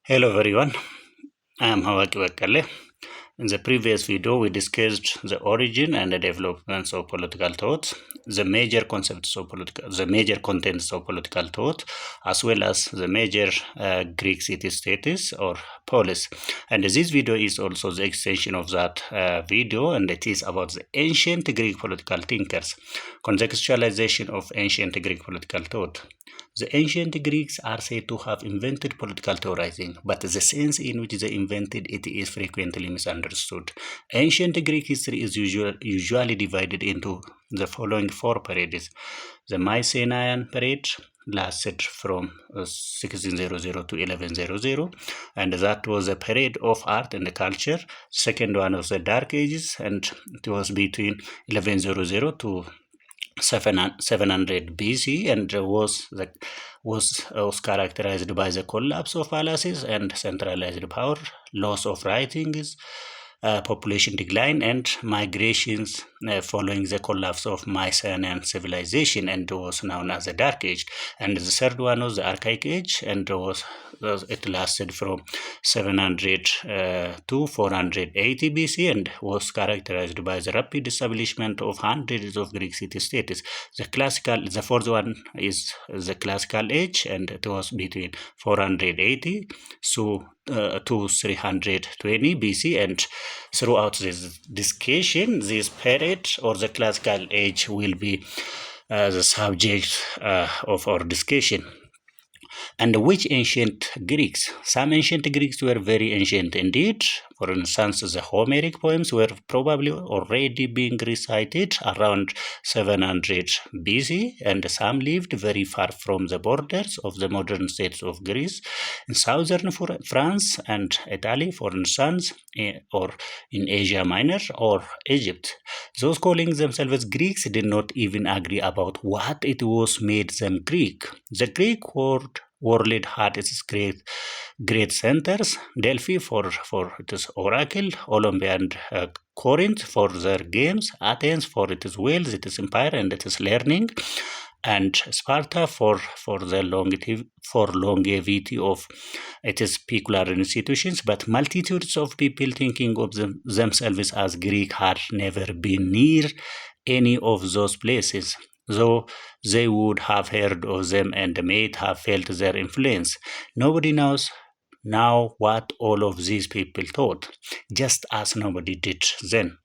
Hello everyone, I am Hawaki Wakale. In the previous video, we discussed the origin and the developments of political thought, the major contents of political thought, as well as the major Greek city-states or polis. And this video is also the extension of that video, and it is about the ancient Greek political thinkers, contextualization of ancient Greek political thought. The ancient Greeks are said to have invented political theorizing, but the sense in which they invented it is frequently misunderstood. Ancient Greek history is usually divided into the following four periods. The Mycenaean period lasted from 1600 to 1100, and that was a period of art and culture. Second one was the Dark Ages, and it was between 1100 to 700 BC, and was characterized by the collapse of palaces and centralized power, loss of writings, population decline, and migrations following the collapse of Mycenaean civilization, and was known as the Dark Age. And the third one was the Archaic Age, and it lasted from 700 to 480 BC, and was characterized by the rapid establishment of hundreds of Greek city-states. The fourth one is the Classical Age, and it was between 480 to 320 BC, and throughout this discussion, this period or the Classical Age will be the subject of our discussion. And which ancient Greeks? Some ancient Greeks were very ancient indeed. For instance, the Homeric poems were probably already being recited around 700 BC, and some lived very far from the borders of the modern states of Greece, in southern France and Italy, for instance, or in Asia Minor or Egypt. Those calling themselves Greeks did not even agree about what it was made them Greek. The Greek world had its great centers: Delphi for its oracle, Olympia and Corinth for their games, Athens for its wells, its empire and its learning, and Sparta for the longevity of its peculiar institutions. But multitudes of people thinking of themselves as Greek had never been near any of those places, though they would have heard of them and might have felt their influence. Nobody knows now what all of these people thought, just as nobody did then.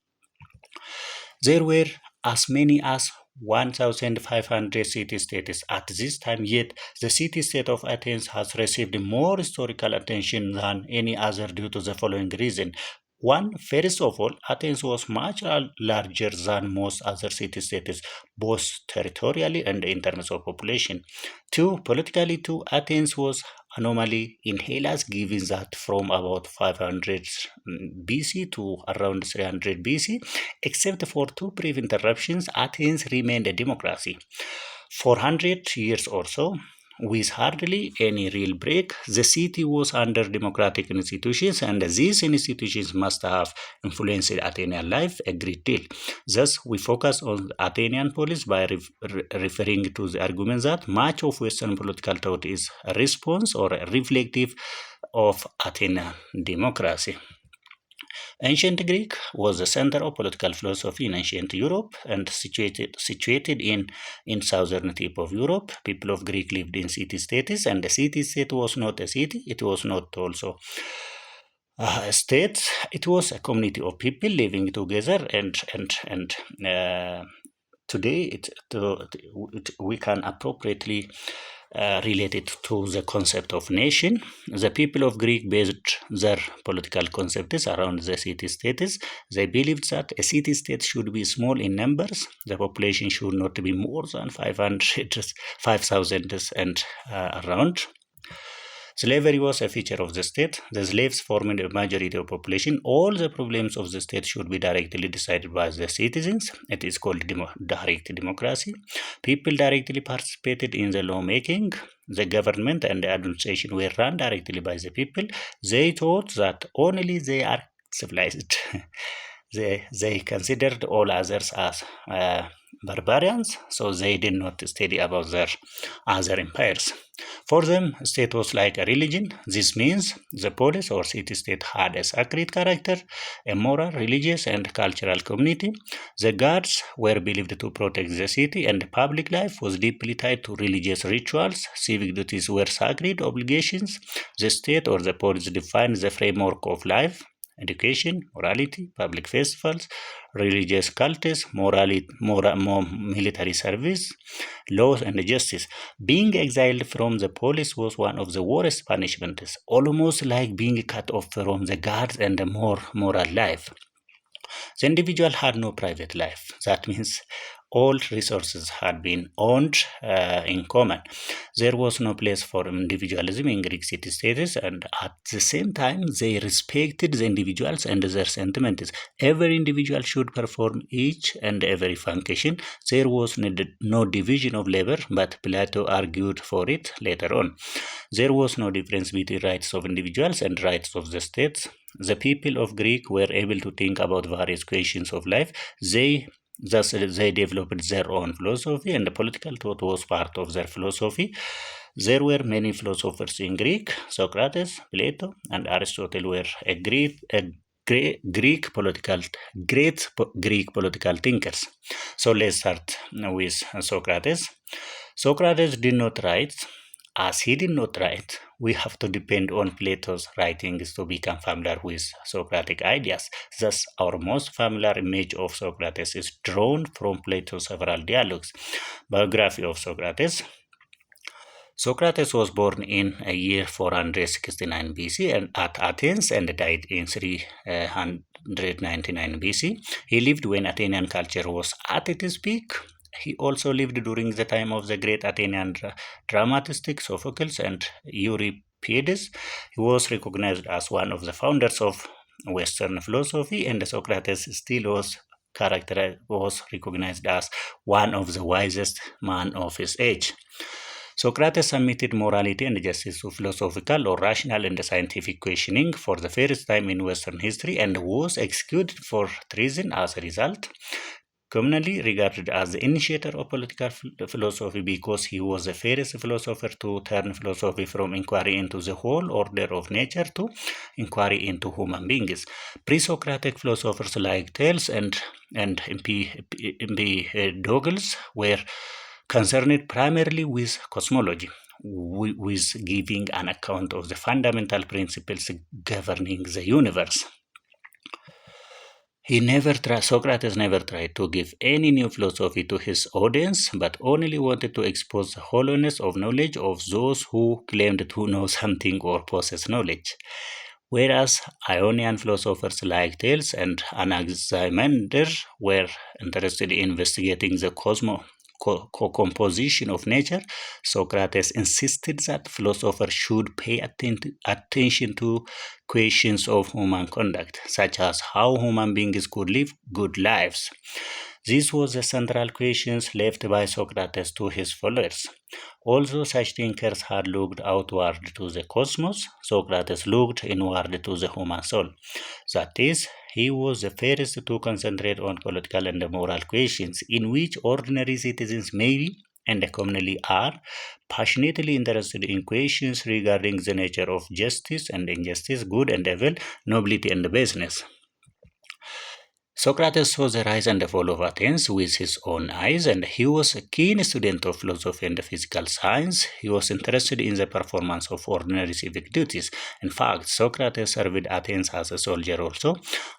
There were as many as 1,500 city-states at this time, yet the city-state of Athens has received more historical attention than any other due to the following reason. One, first of all, Athens was much larger than most other city-states, both territorially and in terms of population. Two, politically too, Athens was anomaly in Hellas, given that from about 500 BC to around 300 BC, except for two brief interruptions, Athens remained a democracy. 400 years or so, with hardly any real break, the city was under democratic institutions, and these institutions must have influenced Athenian life a great deal. Thus, we focus on Athenian polis by referring to the argument that much of Western political thought is a response or a reflective of Athenian democracy. Ancient Greek was the center of political philosophy in ancient Europe and situated in southern tip of Europe. People of Greek lived in city-states, and the city-state was not a city. It was not also a state. It was a community of people living together, and today we can appropriately related to the concept of nation. The people of Greek based their political concepts around the city-states. They believed that a city-state should be small in numbers. The population should not be more than 5,000 and around. Slavery was a feature of the state. The slaves formed a majority of population. All the problems of the state should be directly decided by the citizens. It is called direct democracy. People directly participated in the lawmaking. The government and the administration were run directly by the people. They thought that only they are civilized. They considered all others as barbarians, so they did not study about their other empires. For them, state was like a religion. This means the polis or city-state had a sacred character, a moral, religious, and cultural community. The guards were believed to protect the city, and public life was deeply tied to religious rituals. Civic duties were sacred obligations. The state or the polis defined the framework of life: education, morality, public festivals, religious cults, military service, laws, and justice. Being exiled from the polis was one of the worst punishments, almost like being cut off from the guards and a more moral life. The individual had no private life. That means all resources had been owned in common. There was no place for individualism in Greek city states, and at the same time, they respected the individuals and their sentiments. Every individual should perform each and every function. There was no division of labor, but Plato argued for it later on. There was no difference between rights of individuals and rights of the states. The people of Greek were able to think about various questions of life. Thus, they developed their own philosophy, and the political thought was part of their philosophy. There were many philosophers in Greek. Socrates, Plato, and Aristotle were great Greek political thinkers. So let's start with Socrates. Socrates did not write. As he did not write, we have to depend on Plato's writings to become familiar with Socratic ideas. Thus, our most familiar image of Socrates is drawn from Plato's several dialogues. Biography of Socrates. Socrates was born in a year 469 BC and at Athens and died in 399 BC. He lived when Athenian culture was at its peak. He also lived during the time of the great Athenian dramatists Sophocles and Euripides. He was recognized as one of the founders of Western philosophy, and Socrates still was recognized as one of the wisest men of his age. Socrates submitted morality and justice to philosophical or rational and scientific questioning for the first time in Western history and was executed for treason as a result. Commonly regarded as the initiator of political philosophy because he was the first philosopher to turn philosophy from inquiry into the whole order of nature to inquiry into human beings. Pre-Socratic philosophers like Thales and Empedocles were concerned primarily with cosmology, with giving an account of the fundamental principles governing the universe. Socrates never tried to give any new philosophy to his audience, but only wanted to expose the hollowness of knowledge of those who claimed to know something or possess knowledge. Whereas Ionian philosophers like Thales and Anaximander were interested in investigating the composition of nature, Socrates insisted that philosophers should pay attention to questions of human conduct, such as how human beings could live good lives. This was the central questions left by Socrates to his followers. Although such thinkers had looked outward to the cosmos, Socrates looked inward to the human soul. That is, he was the first to concentrate on political and moral questions in which ordinary citizens may be and commonly are passionately interested in questions regarding the nature of justice and injustice, good and evil, nobility and baseness. Socrates saw the rise and the fall of Athens with his own eyes, and he was a keen student of philosophy and physical science. He was interested in the performance of ordinary civic duties. In fact, Socrates served Athens as a soldier also.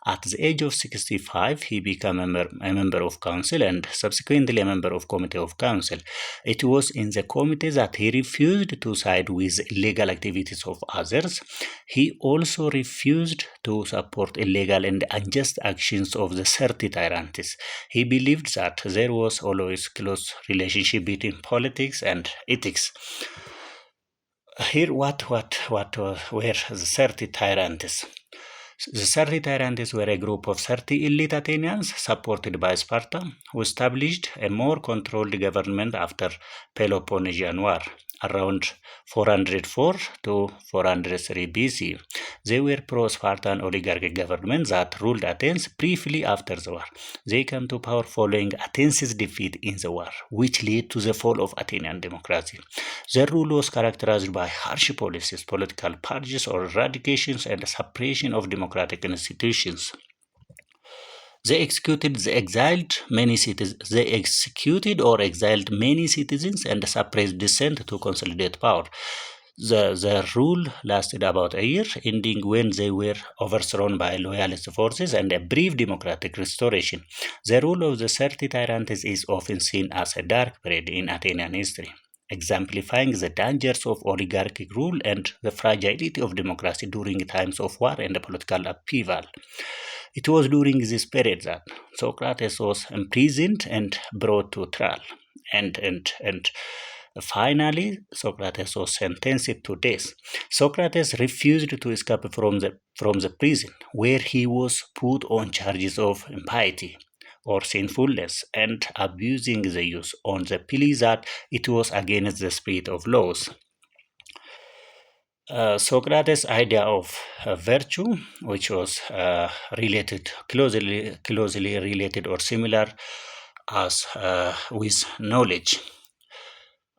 At the age of 65, he became a member of council and subsequently a member of committee of council. It was in the committee that he refused to side with illegal activities of others. He also refused to support illegal and unjust actions of the 30 tyrants. He believed that there was always close relationship between politics and ethics. Here, what were the 30 tyrants? The 30 tyrants were a group of 30 elite Athenians supported by Sparta who established a more controlled government after Peloponnesian War around 404 to 403 BC. They were pro-Spartan oligarchic government that ruled Athens briefly after the war. They came to power following Athens' defeat in the war, which led to the fall of Athenian democracy. Their rule was characterized by harsh policies, political purges or eradications, and suppression of democratic institutions. They executed the exiled many citizens. They executed or exiled many citizens and suppressed dissent to consolidate power. Their rule lasted about a year, ending when they were overthrown by loyalist forces and a brief democratic restoration. The rule of the 30 tyrants is often seen as a dark period in Athenian history, exemplifying the dangers of oligarchic rule and the fragility of democracy during times of war and political upheaval. It was during this period that Socrates was imprisoned and brought to trial. And finally, Socrates was sentenced to death. Socrates refused to escape from the prison, where he was put on charges of impiety or sinfulness and abusing the youth on the plea that it was against the spirit of laws. Socrates' idea of virtue, which was closely related or similar as with knowledge.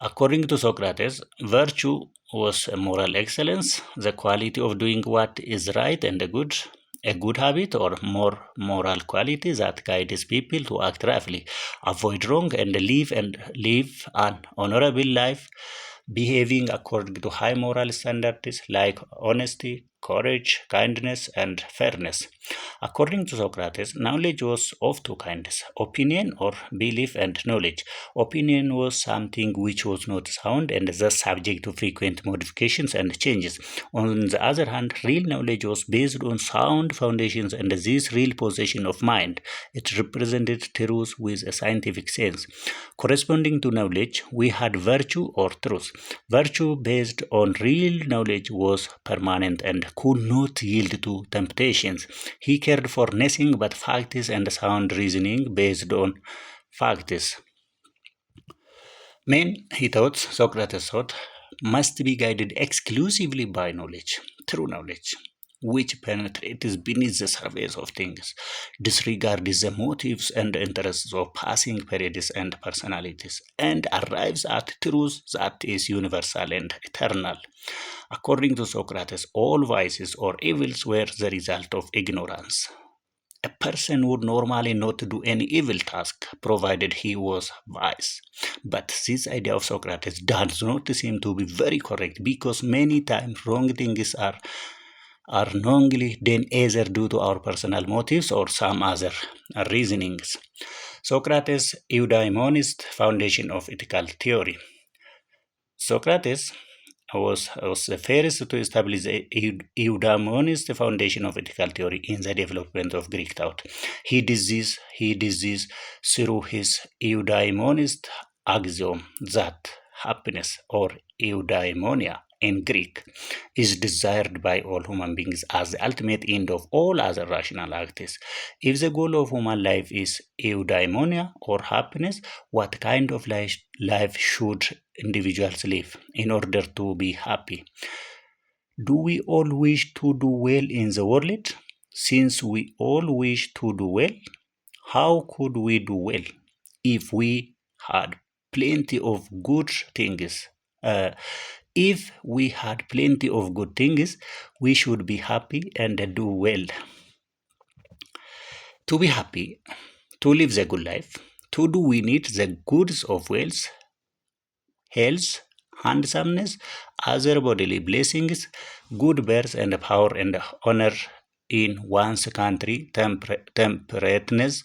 According to Socrates, virtue was a moral excellence, the quality of doing what is right and a good habit or more moral quality that guides people to act rightly, avoid wrong, and live an honorable life, behaving according to high moral standards like honesty, courage, kindness, and fairness. According to Socrates, knowledge was of two kinds: opinion or belief, and knowledge. Opinion was something which was not sound and thus subject to frequent modifications and changes. On the other hand, real knowledge was based on sound foundations and this real possession of mind. It represented truth with a scientific sense. Corresponding to knowledge, we had virtue or truth. Virtue based on real knowledge was permanent and could not yield to temptations. He cared for nothing but facts and sound reasoning based on facts. Men, Socrates thought, must be guided exclusively by knowledge, true knowledge, which penetrates beneath the surface of things, disregards the motives and interests of passing periods and personalities, and arrives at truth that is universal and eternal. According to Socrates, all vices or evils were the result of ignorance. A person would normally not do any evil task provided he was wise. But this idea of Socrates does not seem to be very correct because many times wrong things are knowingly done either due to our personal motives or some other reasonings. Socrates' eudaemonist foundation of ethical theory. Socrates was the first to establish the eudaemonist foundation of ethical theory in the development of Greek thought. He did this through his eudaimonist axiom that happiness or eudaimonia in Greek is desired by all human beings as the ultimate end of all other rational acts. If the goal of human life is eudaimonia or happiness, what kind of life should individuals live in order to be happy? Do we all wish to do well in the world? Since we all wish to do well, how could we do well if we had plenty of good things? If we had plenty of good things, we should be happy and do well. To be happy, to live the good life, to do we need the goods of wealth, health, handsomeness, other bodily blessings, good birth and power and honor in one's country, temperateness,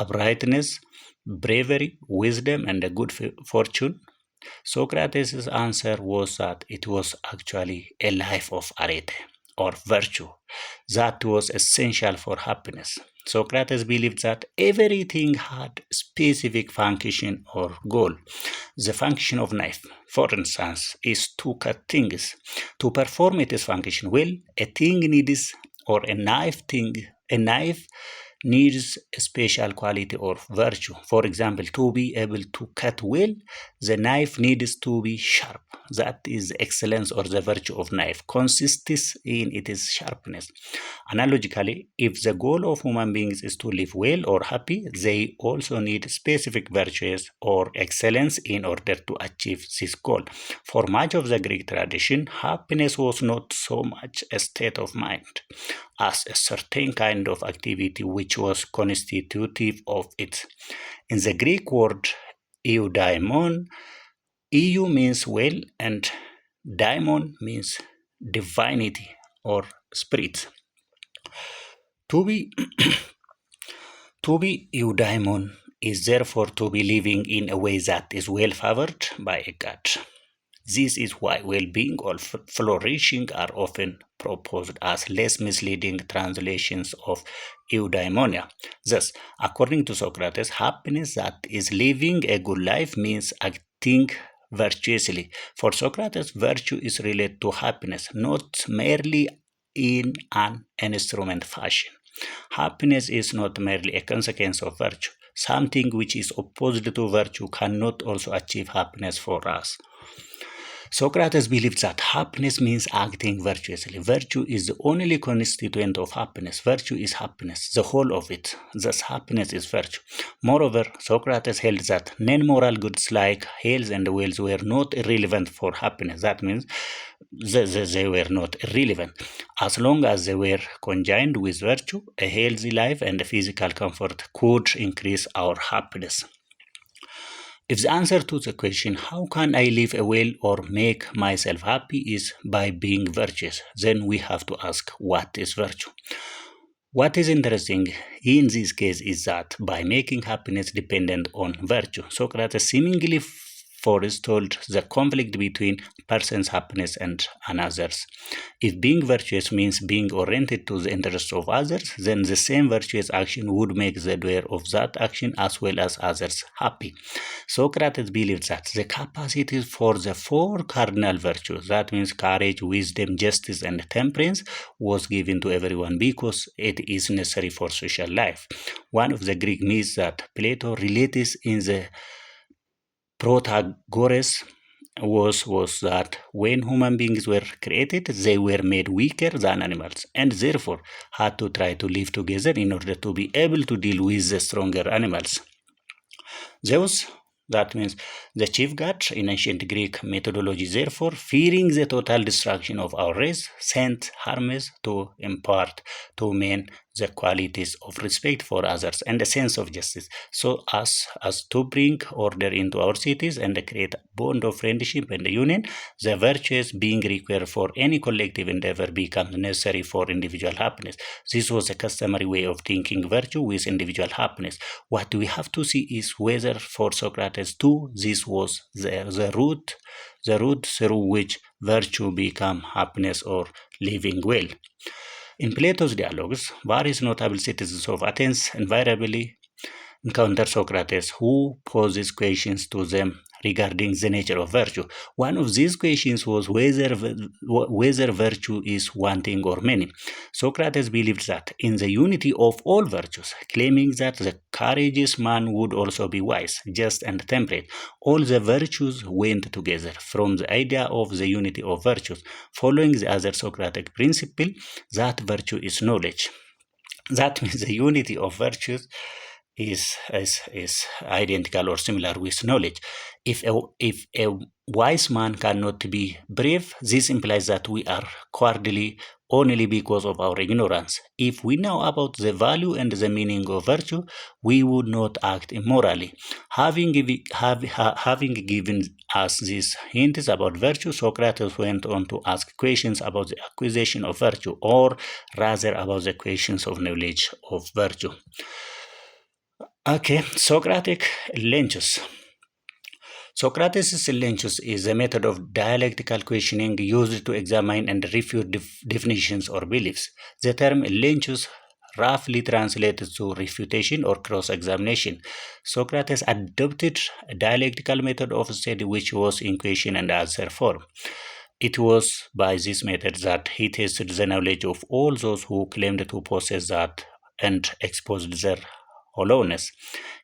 uprightness, bravery, wisdom, and a good fortune. Socrates' answer was that it was actually a life of arete or virtue that was essential for happiness. Socrates believed that everything had specific function or goal. The function of knife, for instance, is to cut things. To perform its function well, a thing needs or a knife needs a special quality or virtue. For example, to be able to cut well, the knife needs to be sharp. that is excellence or the virtue of knife, consists in its sharpness. Analogically, if the goal of human beings is to live well or happy, they also need specific virtues or excellence in order to achieve this goal. For much of the Greek tradition, happiness was not so much a state of mind as a certain kind of activity which was constitutive of it. In the Greek word eudaimon, eu means well and daimon means divinity or spirit. To be to be eudaimon is therefore to be living in a way that is well favored by a god. This is why well-being or flourishing are often proposed as less misleading translations of eudaimonia. Thus, according to Socrates, happiness that is living a good life means acting virtuously. For Socrates, virtue is related to happiness, not merely in an instrument fashion. Happiness is not merely a consequence of virtue. Something which is opposed to virtue cannot also achieve happiness for us. Socrates believed that happiness means acting virtuously. Virtue is the only constituent of happiness. Virtue is happiness, the whole of it. Thus, happiness is virtue. Moreover, Socrates held that non-moral goods like health and wealth were not irrelevant for happiness. That means they were not irrelevant. As long as they were conjoined with virtue, a healthy life and physical comfort could increase our happiness. If the answer to the question, how can I live well or make myself happy, is by being virtuous, then we have to ask, what is virtue? What is interesting in this case is that by making happiness dependent on virtue, Socrates seemingly forestalled the conflict between person's happiness and another's. If being virtuous means being oriented to the interests of others, then the same virtuous action would make the doer of that action as well as others happy. Socrates believed that the capacity for the four cardinal virtues, that means courage, wisdom, justice, and temperance, was given to everyone because it is necessary for social life. One of the Greek myths that Plato relates in the Protagoras was that when human beings were created, they were made weaker than animals and therefore had to try to live together in order to be able to deal with the stronger animals. Zeus, that means the chief god in ancient Greek methodology, therefore, fearing the total destruction of our race, sent Hermes to impart to men the qualities of respect for others and a sense of justice, so as to bring order into our cities and create a bond of friendship and union. The virtues being required for any collective endeavor becomes necessary for individual happiness. This was a customary way of thinking virtue with individual happiness. What we have to see is whether for Socrates too this was the root through which virtue became happiness or living well. In Plato's dialogues, various notable citizens of Athens invariably encounter Socrates, who poses questions to them regarding the nature of virtue. One of these questions was whether virtue is one thing or many. Socrates believed that in the unity of all virtues, claiming that the courageous man would also be wise, just, and temperate. All the virtues went together from the idea of the unity of virtues, following the other Socratic principle that virtue is knowledge. That means the unity of virtues is identical or similar with knowledge. If a wise man cannot be brave, this implies that we are cowardly only because of our ignorance. If we know about the value and the meaning of virtue, we would not act immorally. Having given us these hints about virtue, Socrates went on to ask questions about the acquisition of virtue, or rather about the questions of knowledge of virtue. Okay, Socratic lentus. Socrates' lentus is a method of dialectical questioning used to examine and refute definitions or beliefs. The term lentus roughly translates to refutation or cross-examination. Socrates adopted a dialectical method of study which was in question and answer form. It was by this method that he tested the knowledge of all those who claimed to possess that and exposed their hollowness.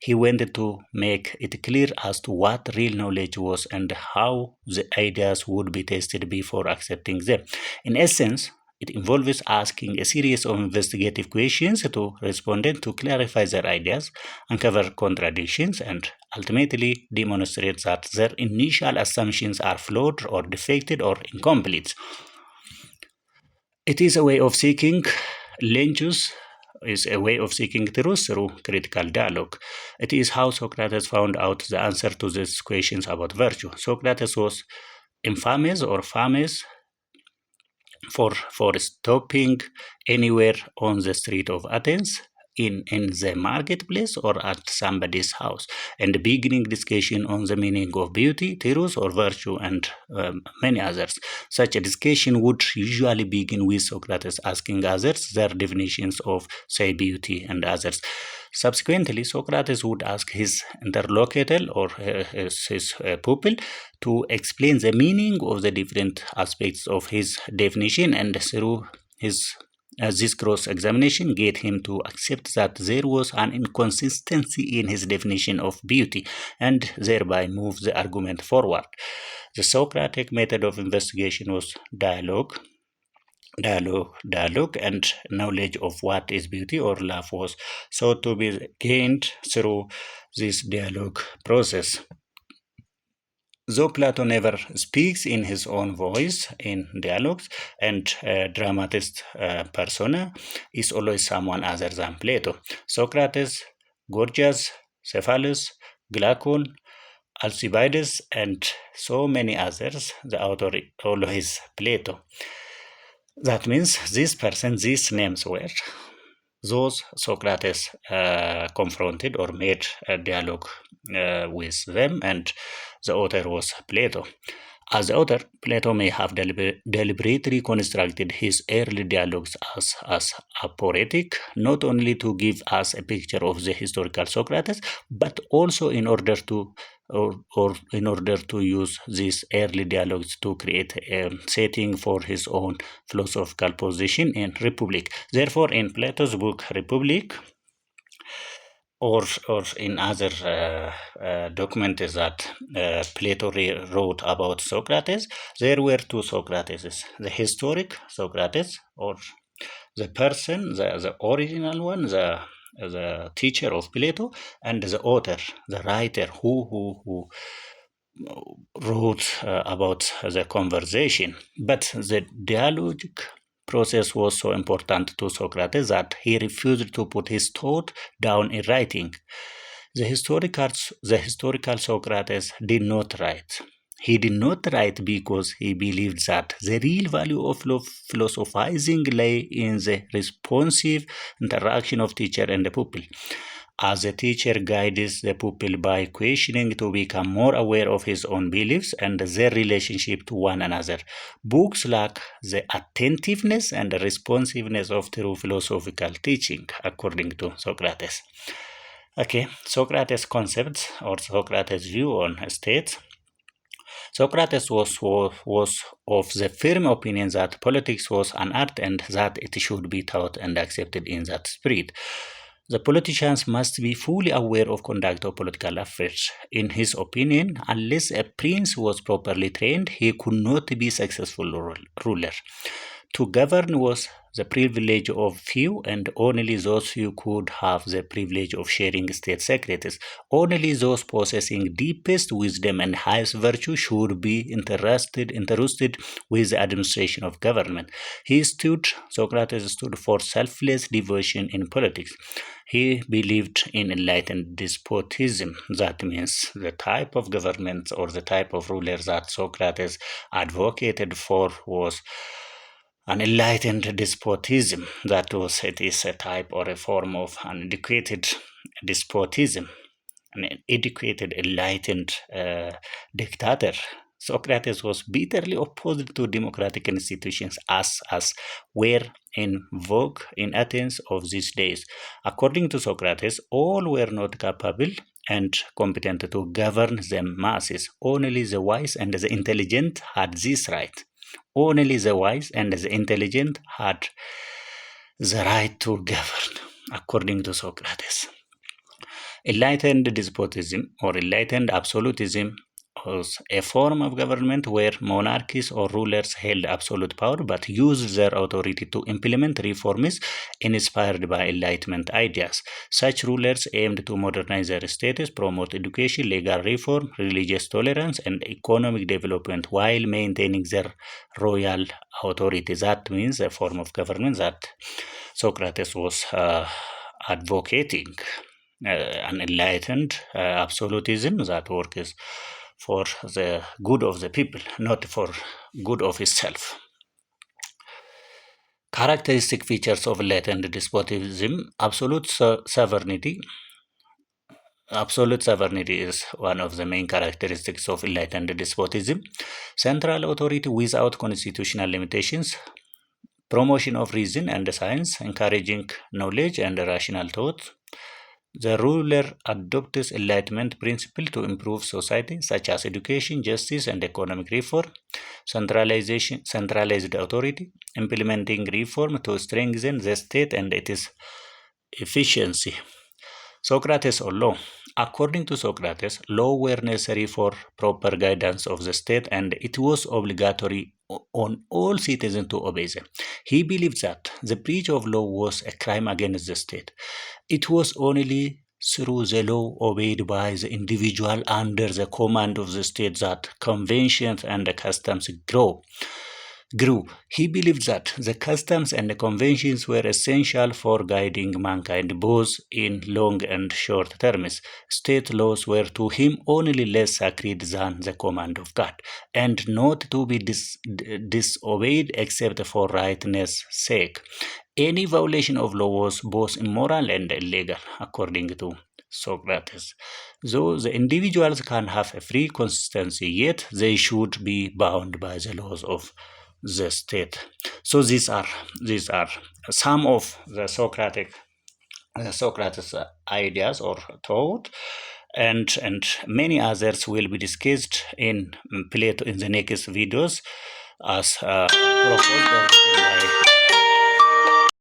He wanted to make it clear as to what real knowledge was and how the ideas would be tested before accepting them. In essence, it involves asking a series of investigative questions to respondents to clarify their ideas, uncover contradictions, and ultimately demonstrate that their initial assumptions are flawed or defective or incomplete. It is a way of seeking lentus is a way of seeking truth through critical dialogue. It is how Socrates found out the answer to these questions about virtue. Socrates was infamous or famous for stopping anywhere on the street of Athens, in the marketplace or at somebody's house, and beginning discussion on the meaning of beauty, truth, or virtue, and many others. Such a discussion would usually begin with Socrates asking others their definitions of, say, beauty and others. Subsequently, Socrates would ask his interlocutor or his pupil to explain the meaning of the different aspects of his definition, and through his this cross examination get him to accept that there was an inconsistency in his definition of beauty and thereby move the argument forward. The Socratic method of investigation was dialogue, and knowledge of what is beauty or love was sought to be gained through this dialogue process. Though Plato never speaks in his own voice in dialogues, and dramatist persona is always someone other than Plato. Socrates, Gorgias, Cephalus, Glaucon, Alcibiades, and so many others, the author always Plato. That means these names were those Socrates confronted or made a dialogue with them, and the author was Plato. As the author, Plato may have deliberately constructed his early dialogues as aporetic, not only to give us a picture of the historical Socrates, but also in order to or in order to use these early dialogues to create a setting for his own philosophical position in Republic. Therefore, in Plato's book Republic, or in other documents that Plato wrote about Socrates, there were two Socrateses: the historic Socrates, or the person, the original one, the teacher of Plato, and the author, the writer who wrote about the conversation. But the dialogue process was so important to Socrates that he refused to put his thought down in writing. The historical Socrates did not write. He did not write because he believed that the real value of philosophizing lay in the responsive interaction of teacher and the pupil. As the teacher guides the pupil by questioning to become more aware of his own beliefs and their relationship to one another, books lack the attentiveness and responsiveness of true philosophical teaching, according to Socrates. Okay, Socrates' concepts or Socrates' view on states. Socrates was of the firm opinion that politics was an art and that it should be taught and accepted in that spirit. The politicians must be fully aware of conduct of political affairs. In his opinion, unless a prince was properly trained, he could not be successful ruler. To govern was the privilege of few, and only those few could have the privilege of sharing state secrets. Only those possessing deepest wisdom and highest virtue should be interested with the administration of government. Socrates stood for selfless devotion in politics. He believed in enlightened despotism. That means the type of government or the type of ruler that Socrates advocated for was an enlightened despotism. It is a type or a form of an educated despotism, an educated, enlightened dictator. Socrates was bitterly opposed to democratic institutions as were in vogue in Athens of these days. According to Socrates, all were not capable and competent to govern the masses. Only the wise and the intelligent had this right. Only the wise and the intelligent had the right to govern, according to Socrates. Enlightened despotism or enlightened absolutism was a form of government where monarchies or rulers held absolute power but used their authority to implement reforms inspired by Enlightenment ideas. Such rulers aimed to modernize their states, promote education, legal reform, religious tolerance, and economic development while maintaining their royal authority. That means a form of government that Socrates was advocating. An enlightened absolutism that works for the good of the people, not for good of itself. Characteristic features of enlightened despotism: sovereignty. Absolute sovereignty is one of the main characteristics of enlightened despotism. Central authority without constitutional limitations. Promotion of reason and science, encouraging knowledge and rational thought. The ruler adopts Enlightenment principles to improve society, such as education, justice, and economic reform. Centralized authority, implementing reform to strengthen the state and its efficiency. Socrates or law. According to Socrates, law were necessary for proper guidance of the state and it was obligatory on all citizens to obey them. He believed that the breach of law was a crime against the state. It was only through the law obeyed by the individual under the command of the state that conventions and customs grew. He believed that the customs and the conventions were essential for guiding mankind both in long and short terms. State laws were to him only less sacred than the command of God, and not to be disobeyed except for rightness' sake. Any violation of law was both immoral and illegal, according to Socrates. Though the individuals can have a free consistency, yet they should be bound by the laws of the state. So these are some of the Socrates ideas or thought, and many others will be discussed in Plato in the next videos as proposed by